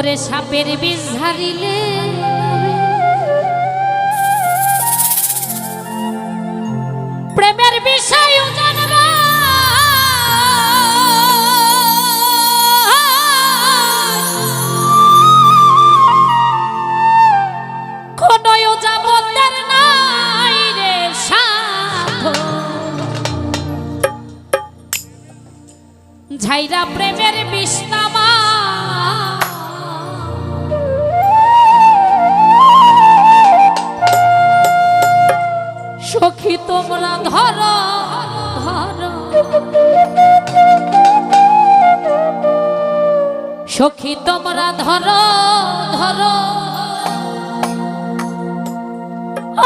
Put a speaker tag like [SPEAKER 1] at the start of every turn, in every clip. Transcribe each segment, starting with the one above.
[SPEAKER 1] ওরে সাপের বিষ ঝারিলে প্রেমের বিষয় জানরা কোনও যাবতের নাই রে সাধ ঝাইরা প্রেমের বিষ নামা সখী তোমরা ধরো ধরো সখী তোমরা ধরো ধরো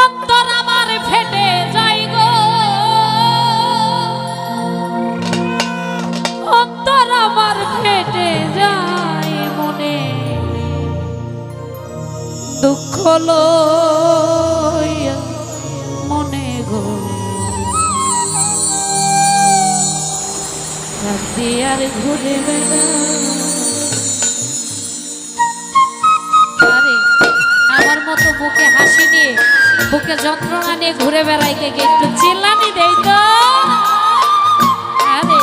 [SPEAKER 1] অন্তর আমার ফেটে যাই গো অন্তর আমার ফেটে যায় মনে দুঃখ লইয়া মনে গো রাতে আর ঘুরে বেড়া আরে আমার মতো বুকে হাসি নিয়ে বুকে যন্ত্রণা নিয়ে ঘুরে বেড়াই কে একটু চিল্লানি দেই তো আরে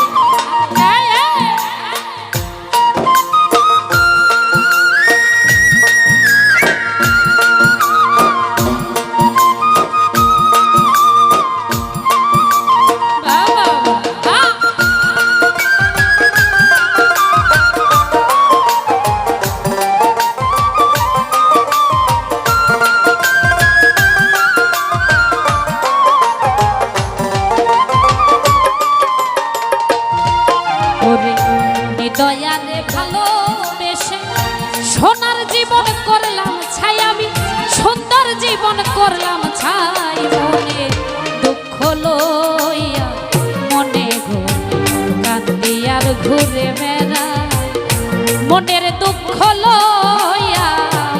[SPEAKER 1] দয়ালে ভালোবেসে সোনার জীবন করলাম ছাই আমি সুন্দর জীবন করলাম ছাই মনে দুঃখ লইয়া মনে গো কান্দি আর ঘুরে বেড়াই মনের দুঃখ লইয়া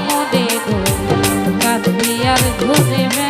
[SPEAKER 1] মনে গো কান্দি আর ঘুরে বেড়াই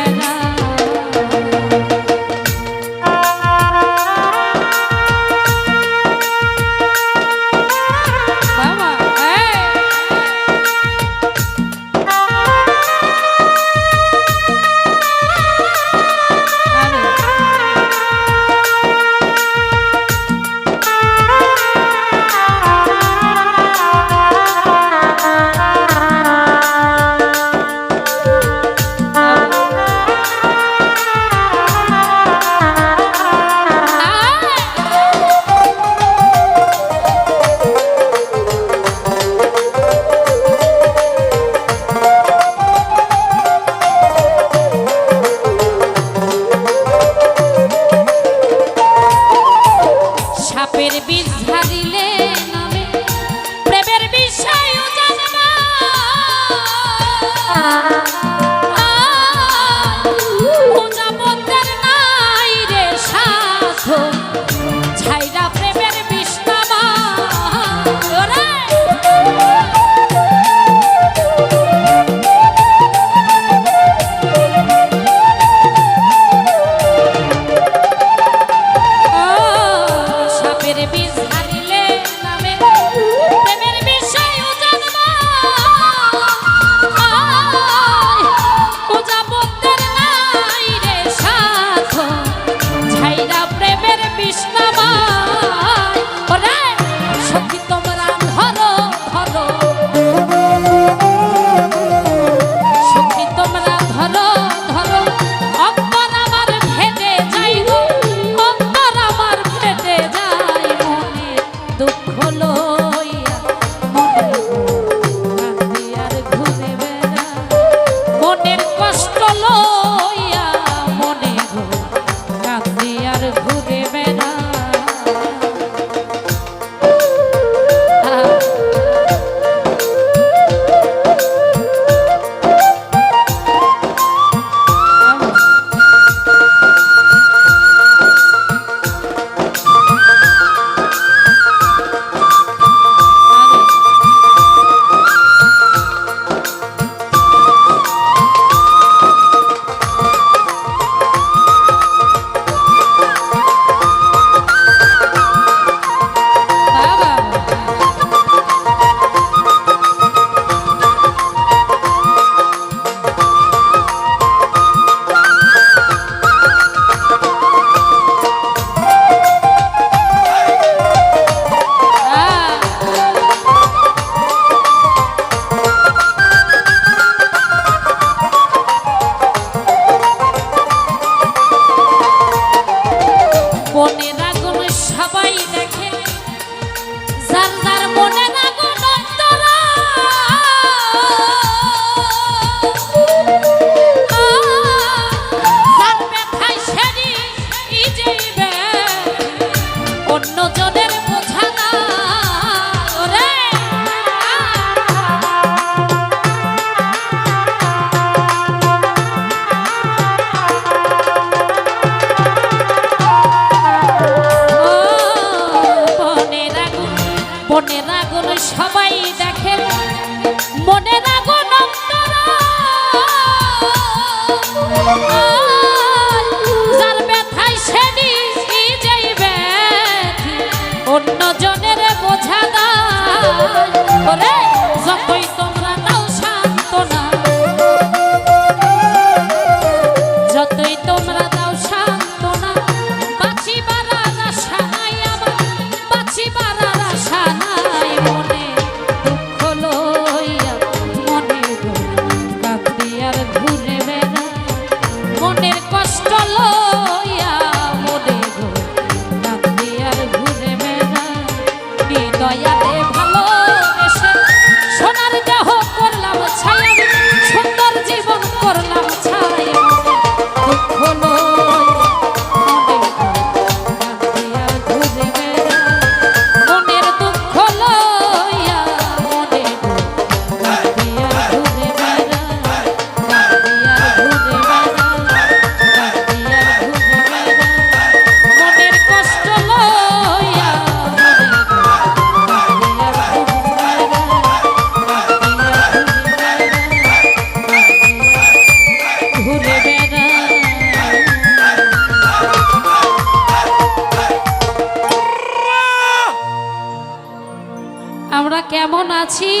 [SPEAKER 1] আমরা কেমন আছি।